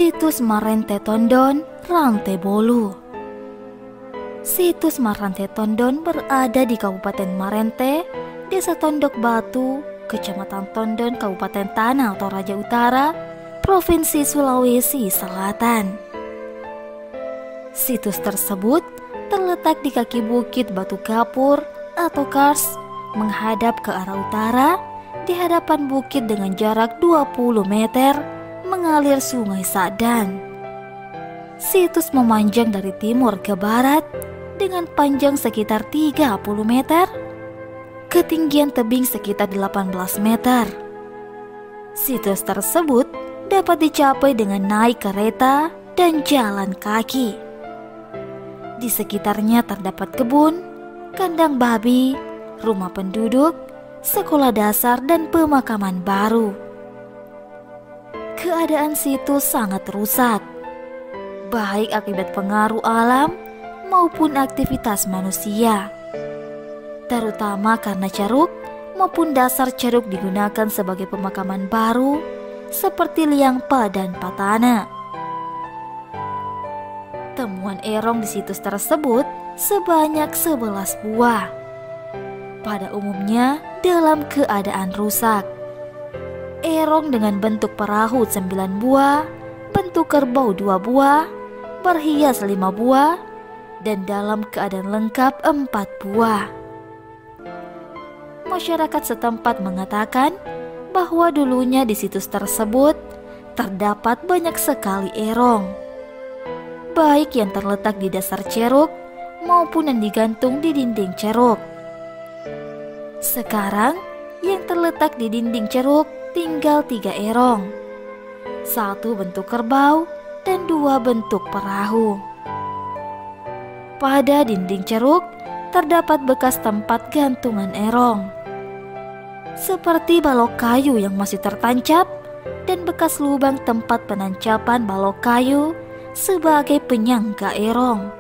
Situs Marante Tondon, Rantai Bolu. Situs Marante Tondon berada di Kabupaten Marente, Desa Tondok Batu, Kecamatan Tondon, Kabupaten Tanah Toraja Utara, Provinsi Sulawesi Selatan. Situs tersebut terletak di kaki bukit Batu Kapur atau Kars, menghadap ke arah utara, di hadapan bukit dengan jarak 20 meter, mengalir Sungai Sadan. Situs memanjang dari timur ke barat dengan panjang sekitar 30 meter, ketinggian tebing sekitar 18 meter. Situs tersebut dapat dicapai dengan naik kereta dan jalan kaki. Di sekitarnya terdapat kebun, kandang babi, rumah penduduk, sekolah dasar, dan pemakaman baru. Keadaan situs sangat rusak, baik akibat pengaruh alam maupun aktivitas manusia, terutama karena ceruk maupun dasar ceruk digunakan sebagai pemakaman baru seperti Liangpa dan Patana. Temuan erong di situs tersebut sebanyak 11 buah, pada umumnya dalam keadaan rusak. Erong dengan bentuk perahu 9 buah, bentuk kerbau 2 buah, berhias 5 buah, dan dalam keadaan lengkap 4 buah. Masyarakat setempat mengatakan bahwa dulunya di situs tersebut terdapat banyak sekali erong, baik yang terletak di dasar ceruk maupun yang digantung di dinding ceruk. Sekarang yang terletak di dinding ceruk tinggal 3 erong, 1 bentuk kerbau dan 2 bentuk perahu. Pada dinding ceruk terdapat bekas tempat gantungan erong, seperti balok kayu yang masih tertancap dan bekas lubang tempat penancapan balok kayu sebagai penyangga erong.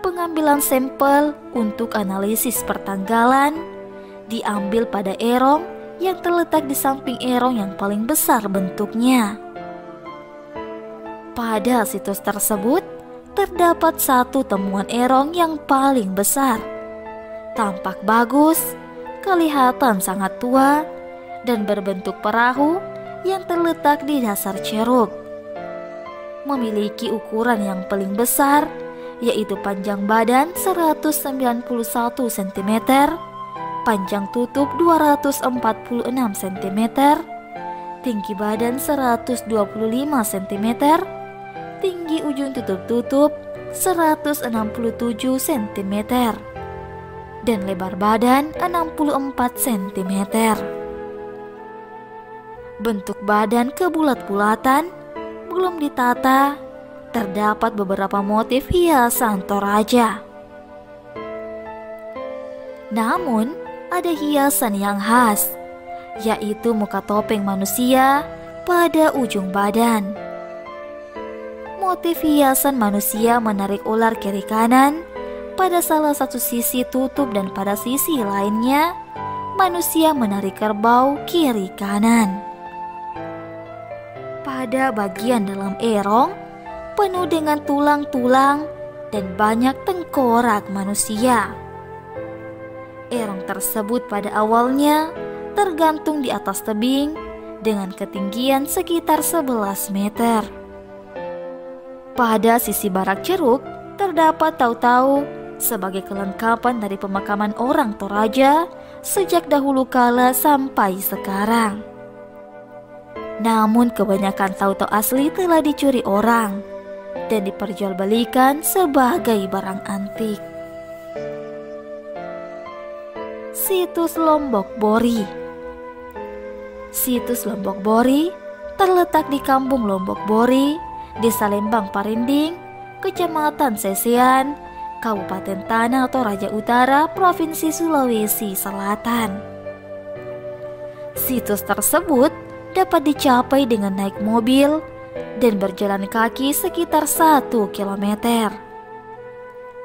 Pengambilan sampel untuk analisis pertanggalan diambil pada erong yang terletak di samping erong yang paling besar bentuknya. Pada situs tersebut terdapat 1 temuan erong yang paling besar, tampak bagus, kelihatan sangat tua, dan berbentuk perahu yang terletak di dasar ceruk. Memiliki ukuran yang paling besar, yaitu panjang badan 191 cm, panjang tutup 246 cm, tinggi badan 125 cm, tinggi ujung tutup 167 cm, dan lebar badan 64 cm. Bentuk badan kebulat-bulatan, belum ditata, terdapat beberapa motif hiasan Toraja. Namun, ada hiasan yang khas, yaitu muka topeng manusia pada ujung badan. Motif hiasan manusia menarik ular kiri kanan pada salah satu sisi tutup, dan pada sisi lainnya manusia menarik kerbau kiri kanan. Pada bagian dalam erong penuh dengan tulang-tulang dan banyak tengkorak manusia. Erong tersebut pada awalnya tergantung di atas tebing dengan ketinggian sekitar 11 meter. Pada sisi barat ceruk terdapat tahu-tahu sebagai kelengkapan dari pemakaman orang Toraja sejak dahulu kala sampai sekarang. Namun kebanyakan tahu-tahu asli telah dicuri orang dan diperjualbelikan sebagai barang antik. Situs Lombok Bori. Situs Lombok Bori terletak di Kampung Lombok Bori, Desa Lembang Parinding, Kecamatan Sesean, Kabupaten Tanah Toraja Utara, Provinsi Sulawesi Selatan. Situs tersebut dapat dicapai dengan naik mobil dan berjalan kaki sekitar 1 km.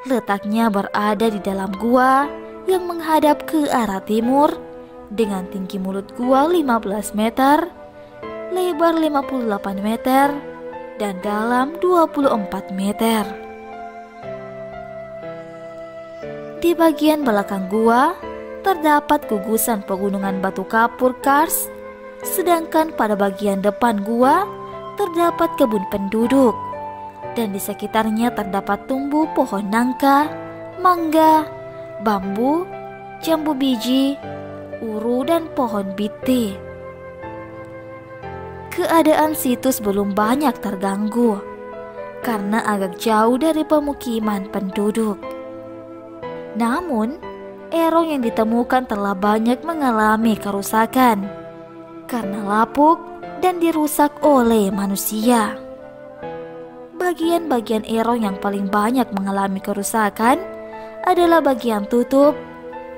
Letaknya berada di dalam gua yang menghadap ke arah timur dengan tinggi mulut gua 15 meter, lebar 58 meter, dan dalam 24 meter. Di bagian belakang gua terdapat gugusan pegunungan batu kapur kars, sedangkan pada bagian depan gua terdapat kebun penduduk, dan di sekitarnya terdapat tumbuh pohon nangka, mangga, bambu, jambu biji, uru, dan pohon biti. Keadaan situs belum banyak terganggu karena agak jauh dari pemukiman penduduk. Namun, erong yang ditemukan telah banyak mengalami kerusakan karena lapuk dan dirusak oleh manusia. Bagian-bagian erong yang paling banyak mengalami kerusakan adalah bagian tutup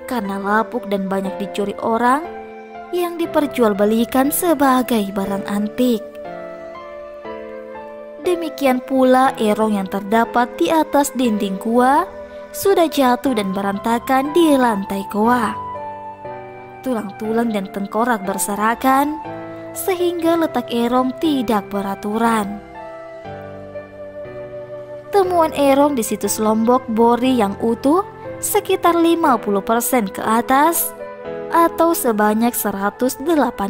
karena lapuk dan banyak dicuri orang yang diperjualbelikan sebagai barang antik. Demikian pula erong yang terdapat di atas dinding gua sudah jatuh dan berantakan di lantai goa. Tulang-tulang dan tengkorak berserakan sehingga letak erong tidak beraturan. Temuan erong di situs Lombok Bori yang utuh sekitar 50% ke atas atau sebanyak 108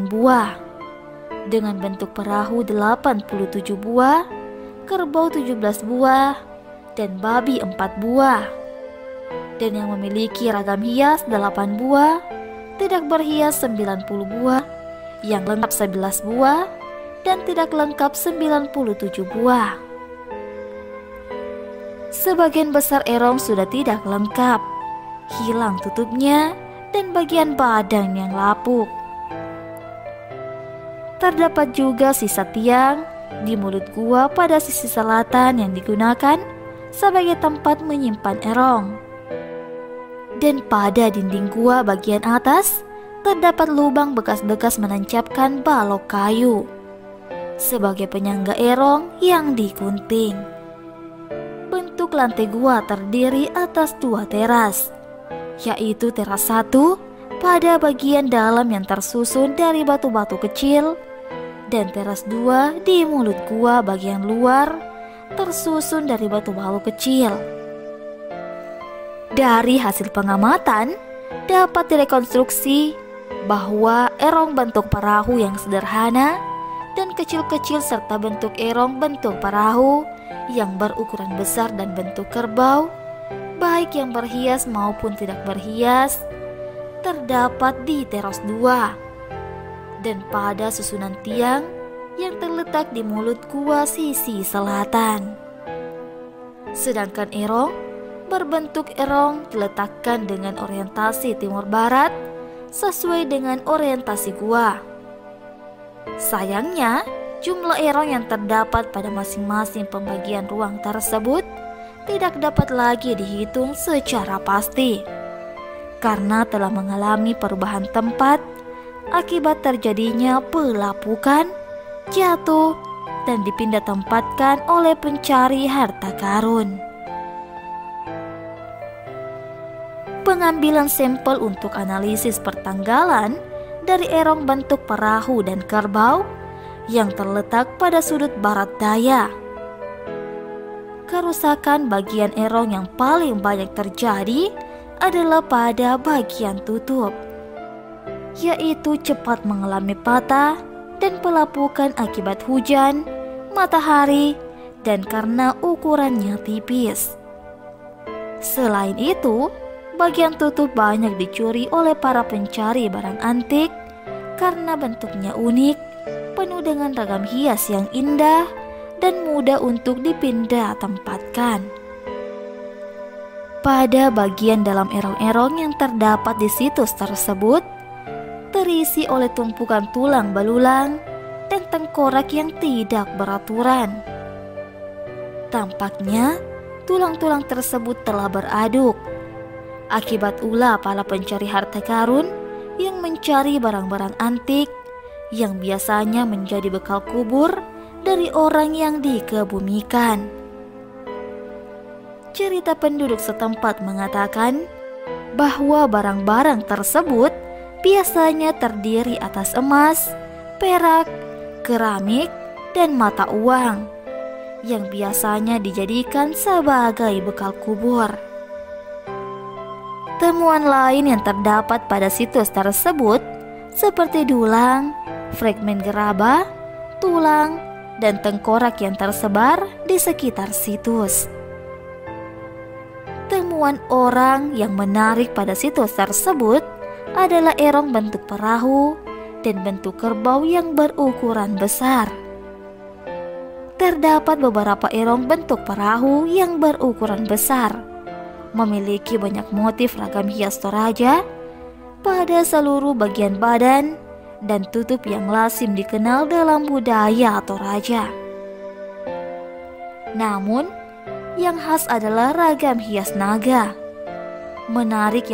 buah, dengan bentuk perahu 87 buah, kerbau 17 buah, dan babi 4 buah. Dan yang memiliki ragam hias 8 buah, tidak berhias 90 buah, yang lengkap 11 buah, dan tidak lengkap 97 buah. Sebagian besar erong sudah tidak lengkap, hilang tutupnya dan bagian badan yang lapuk. Terdapat juga sisa tiang di mulut gua pada sisi selatan yang digunakan sebagai tempat menyimpan erong. Dan pada dinding gua bagian atas terdapat lubang bekas-bekas menancapkan balok kayu sebagai penyangga erong yang digunting. Bentuk lantai gua terdiri atas 2 teras, yaitu teras 1 pada bagian dalam yang tersusun dari batu-batu kecil, dan teras 2 di mulut gua bagian luar tersusun dari batu-batu kecil. Dari hasil pengamatan dapat direkonstruksi bahwa erong bentuk perahu yang sederhana dan kecil-kecil serta bentuk erong bentuk perahu yang berukuran besar dan bentuk kerbau, baik yang berhias maupun tidak berhias, terdapat di teras 2 dan pada susunan tiang yang terletak di mulut gua sisi selatan. Sedangkan erong berbentuk erong diletakkan dengan orientasi timur barat sesuai dengan orientasi gua. Sayangnya, jumlah erong yang terdapat pada masing-masing pembagian ruang tersebut tidak dapat lagi dihitung secara pasti karena telah mengalami perubahan tempat akibat terjadinya pelapukan, jatuh, dan dipindah tempatkan oleh pencari harta karun. Pengambilan sampel untuk analisis pertanggalan dari erong bentuk perahu dan kerbau yang terletak pada sudut barat daya. Kerusakan bagian erong yang paling banyak terjadi adalah pada bagian tutup, yaitu cepat mengalami patah dan pelapukan akibat hujan, matahari, dan karena ukurannya tipis. Selain itu, bagian tutup banyak dicuri oleh para pencari barang antik karena bentuknya unik, penuh dengan ragam hias yang indah dan mudah untuk dipindah tempatkan. Pada bagian dalam erong-erong yang terdapat di situs tersebut terisi oleh tumpukan tulang belulang dan tengkorak yang tidak beraturan. Tampaknya tulang-tulang tersebut telah beraduk akibat ulah para pencari harta karun yang mencari barang-barang antik yang biasanya menjadi bekal kubur dari orang yang dikebumikan. Cerita penduduk setempat mengatakan bahwa barang-barang tersebut biasanya terdiri atas emas, perak, keramik, dan mata uang yang biasanya dijadikan sebagai bekal kubur. Temuan lain yang terdapat pada situs tersebut seperti dulang, fragmen gerabah, tulang, dan tengkorak yang tersebar di sekitar situs. Temuan orang yang menarik pada situs tersebut adalah erong bentuk perahu dan bentuk kerbau yang berukuran besar. Terdapat beberapa erong bentuk perahu yang berukuran besar, memiliki banyak motif ragam hias Toraja pada seluruh bagian badan dan tutup yang lazim dikenal dalam budaya Toraja. Namun, yang khas adalah ragam hias naga. Menarik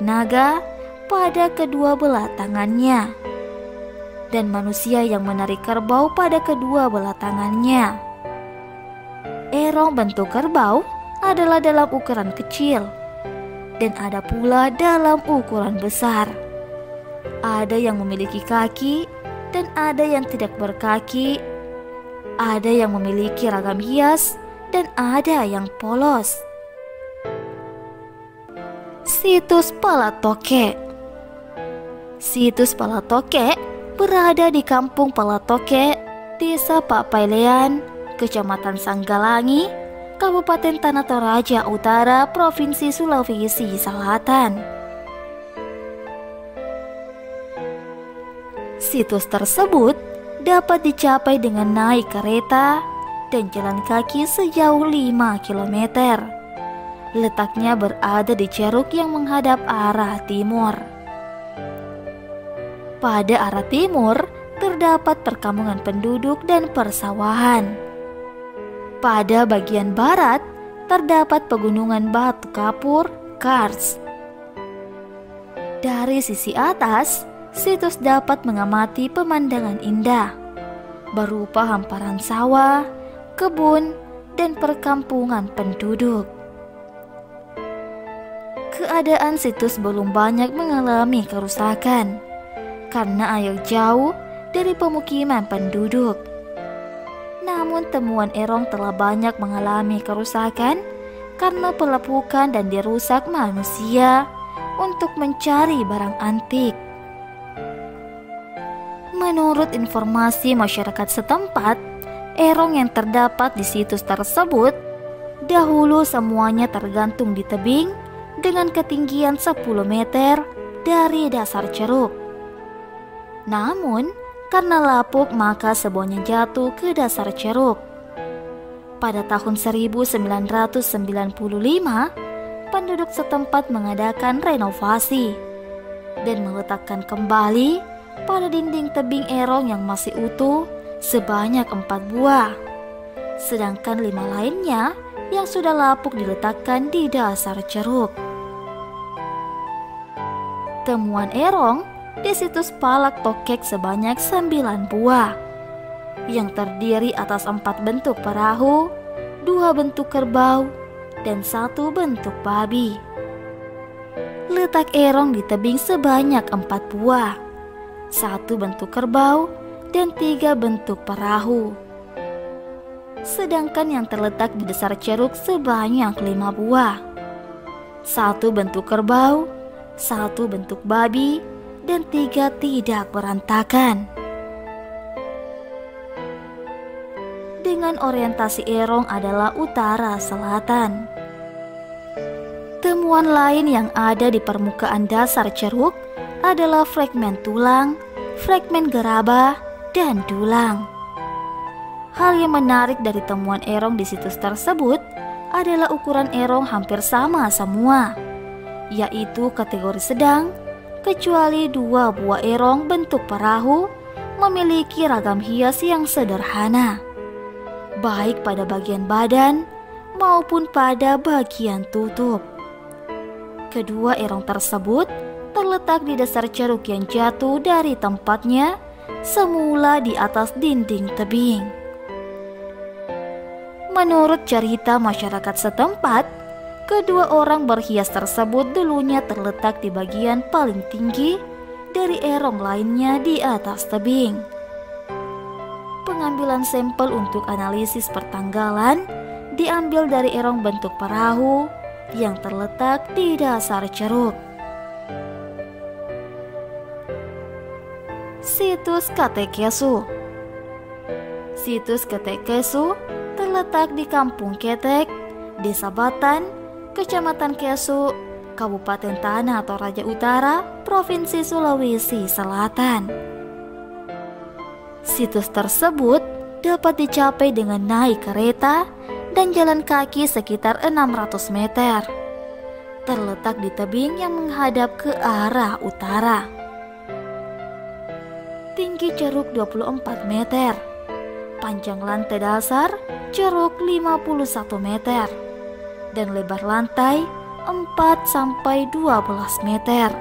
naga pada kedua belah tangannya, dan manusia yang menarik kerbau pada kedua belah tangannya. Erong bentuk kerbau adalah dalam ukuran kecil, dan ada pula dalam ukuran besar. Ada yang memiliki kaki dan ada yang tidak berkaki. Ada yang memiliki ragam hias dan ada yang polos. Situs Palatoke. Situs Palatoke berada di Kampung Palatoke, Desa Papailean, Kecamatan Sanggalangi, Kabupaten Tanah Toraja Utara, Provinsi Sulawesi Selatan. Situs tersebut dapat dicapai dengan naik kereta dan jalan kaki sejauh 5 km. Letaknya berada di ceruk yang menghadap arah timur. Pada arah timur terdapat perkampungan penduduk dan persawahan. Pada bagian barat terdapat pegunungan batu kapur, Kars. Dari sisi atas, situs dapat mengamati pemandangan indah berupa hamparan sawah, kebun, dan perkampungan penduduk. Keadaan situs belum banyak mengalami kerusakan karena air jauh dari pemukiman penduduk. Namun temuan erong telah banyak mengalami kerusakan karena pelepukan dan dirusak manusia untuk mencari barang antik. Menurut informasi masyarakat setempat, erong yang terdapat di situs tersebut dahulu semuanya tergantung di tebing dengan ketinggian 10 meter dari dasar ceruk. Namun, karena lapuk maka semuanya jatuh ke dasar ceruk. Pada tahun 1995, penduduk setempat mengadakan renovasi dan meletakkan kembali pada dinding tebing erong yang masih utuh sebanyak 4 buah. Sedangkan 5 lainnya yang sudah lapuk diletakkan di dasar ceruk. Temuan erong di situs Palatoke sebanyak 9 buah yang terdiri atas 4 bentuk perahu, 2 bentuk kerbau, dan 1 bentuk babi. Letak erong di tebing sebanyak 4 buah, 1 bentuk kerbau, dan 3 bentuk perahu. Sedangkan yang terletak di dasar ceruk sebanyak 5 buah, 1 bentuk kerbau, 1 bentuk babi, dan 3 tidak berantakan. Dengan orientasi erong adalah utara selatan. Temuan lain yang ada di permukaan dasar ceruk adalah fragmen tulang, fragmen gerabah, dan dulang. Hal yang menarik dari temuan erong di situs tersebut adalah ukuran erong hampir sama semua, yaitu kategori sedang, kecuali 2 buah erong bentuk perahu memiliki ragam hias yang sederhana, baik pada bagian badan maupun pada bagian tutup. Kedua erong tersebut terletak di dasar ceruk yang jatuh dari tempatnya semula di atas dinding tebing. Menurut cerita masyarakat setempat, kedua orang berhias tersebut dulunya terletak di bagian paling tinggi dari erong lainnya di atas tebing. pengambilan sampel untuk analisis pertanggalan diambil dari erong bentuk perahu yang terletak di dasar ceruk. Situs Katekesu. Situs Katekesu terletak di Kampung Ketek, Desa Batan, Kecamatan Kesu, Kabupaten Tanah atau Raja Utara, Provinsi Sulawesi Selatan. Situs tersebut dapat dicapai dengan naik kereta dan jalan kaki sekitar 600 meter. Terletak di tebing yang menghadap ke arah utara. Tinggi ceruk 24 meter. Panjang lantai dasar ceruk 51 meter. Dan lebar lantai 4-12 meter.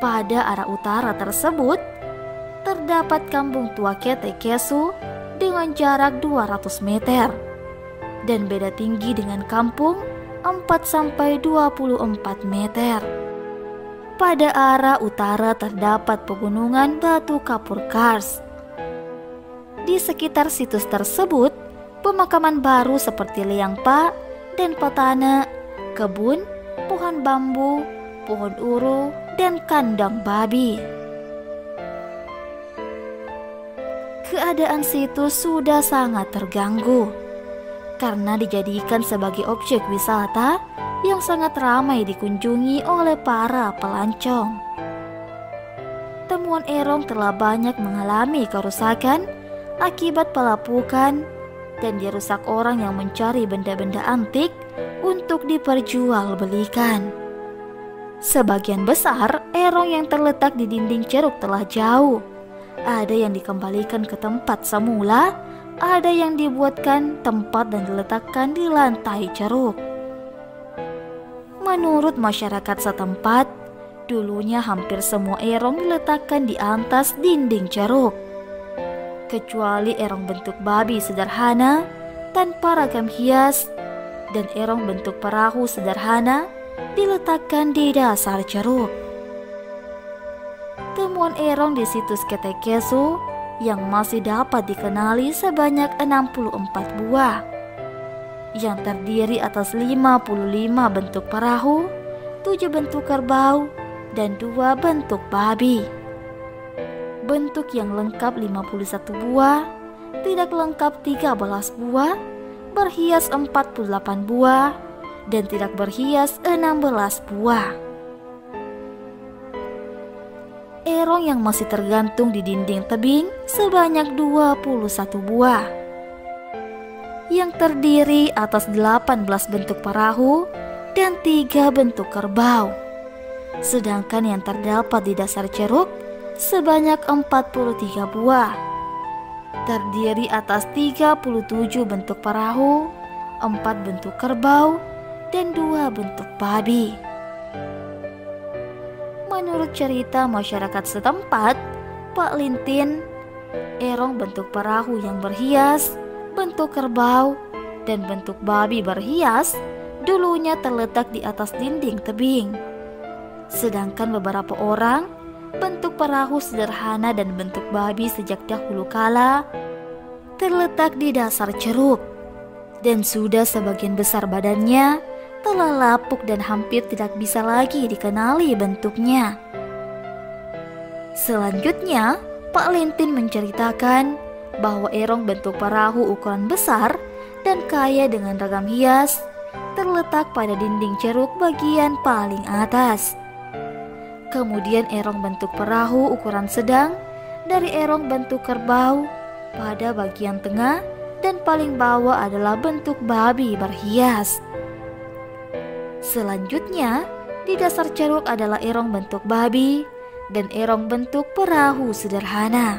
Pada arah utara tersebut terdapat Kampung Tua Ketekesu dengan jarak 200 meter dan beda tinggi dengan kampung 4-24 meter. Pada arah utara terdapat pegunungan Batu Kapur Kars. Di sekitar situs tersebut, pemakaman baru seperti liang pak dan petana, kebun, pohon bambu, pohon uru, dan kandang babi. Keadaan situs sudah sangat terganggu karena dijadikan sebagai objek wisata yang sangat ramai dikunjungi oleh para pelancong. Temuan erong telah banyak mengalami kerusakan akibat pelapukan dan dirusak orang yang mencari benda-benda antik untuk diperjualbelikan. Sebagian besar erong yang terletak di dinding ceruk telah jauh. Ada yang dikembalikan ke tempat semula, ada yang dibuatkan tempat dan diletakkan di lantai ceruk. Menurut masyarakat setempat, dulunya hampir semua erong diletakkan di atas dinding ceruk. Kecuali erong bentuk babi sederhana tanpa ragam hias dan erong bentuk perahu sederhana diletakkan di dasar ceruk. Temuan erong di situs Ketekesu yang masih dapat dikenali sebanyak 64 buah yang terdiri atas 55 bentuk perahu, 7 bentuk kerbau, dan 2 bentuk babi. Bentuk yang lengkap 51 buah, tidak lengkap 13 buah, berhias 48 buah, dan tidak berhias 16 buah. Erong yang masih tergantung di dinding tebing sebanyak 21 buah, yang terdiri atas 18 bentuk perahu dan 3 bentuk kerbau. Sedangkan yang terdapat di dasar ceruk sebanyak 43 buah, terdiri atas 37 bentuk perahu, 4 bentuk kerbau, dan 2 bentuk babi. Menurut cerita masyarakat setempat, Pak Lintin, erong bentuk perahu yang berhias, bentuk kerbau, dan bentuk babi berhias dulunya terletak di atas dinding tebing. Sedangkan beberapa orang, bentuk perahu sederhana dan bentuk babi sejak dahulu kala terletak di dasar ceruk, dan sudah sebagian besar badannya telah lapuk dan hampir tidak bisa lagi dikenali bentuknya. Selanjutnya, Pak Lintin menceritakan bahwa erong bentuk perahu ukuran besar dan kaya dengan ragam hias terletak pada dinding ceruk bagian paling atas. Kemudian erong bentuk perahu ukuran sedang dari erong bentuk kerbau pada bagian tengah, dan paling bawah adalah bentuk babi berhias. Selanjutnya, di dasar ceruk adalah erong bentuk babi dan erong bentuk perahu sederhana.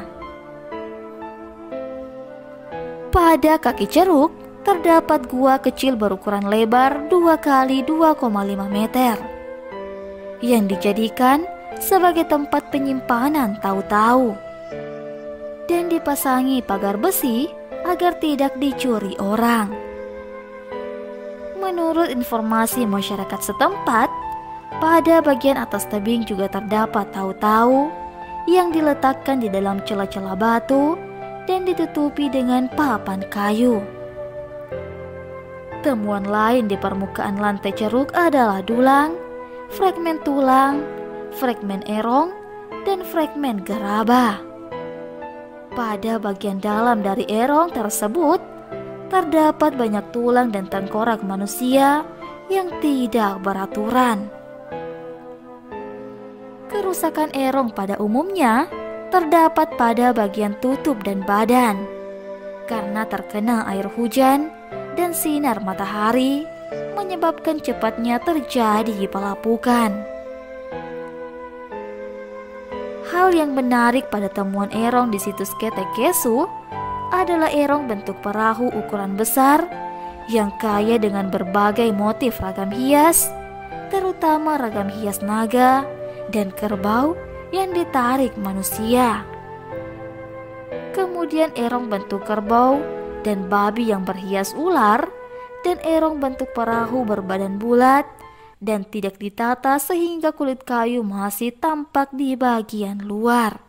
Pada kaki ceruk terdapat gua kecil berukuran lebar 2 kali 2,5 meter yang dijadikan sebagai tempat penyimpanan tahu-tahu dan dipasangi pagar besi agar tidak dicuri orang. Menurut informasi masyarakat setempat, pada bagian atas tebing juga terdapat tahu-tahu yang diletakkan di dalam celah-celah batu dan ditutupi dengan papan kayu. Temuan lain di permukaan lantai ceruk adalah dulang, fragmen tulang, fragmen erong, dan fragmen gerabah. Pada bagian dalam dari erong tersebut, terdapat banyak tulang dan tengkorak manusia yang tidak beraturan. Kerusakan erong pada umumnya terdapat pada bagian tutup dan badan, karena terkena air hujan dan sinar matahari menyebabkan cepatnya terjadi pelapukan. Hal yang menarik pada temuan erong di situs Ketekesu adalah erong bentuk perahu ukuran besar yang kaya dengan berbagai motif ragam hias, terutama ragam hias naga dan kerbau yang ditarik manusia. Kemudian erong bentuk kerbau dan babi yang berhias ular, dan erong bentuk perahu berbadan bulat dan tidak ditata sehingga kulit kayu masih tampak di bagian luar.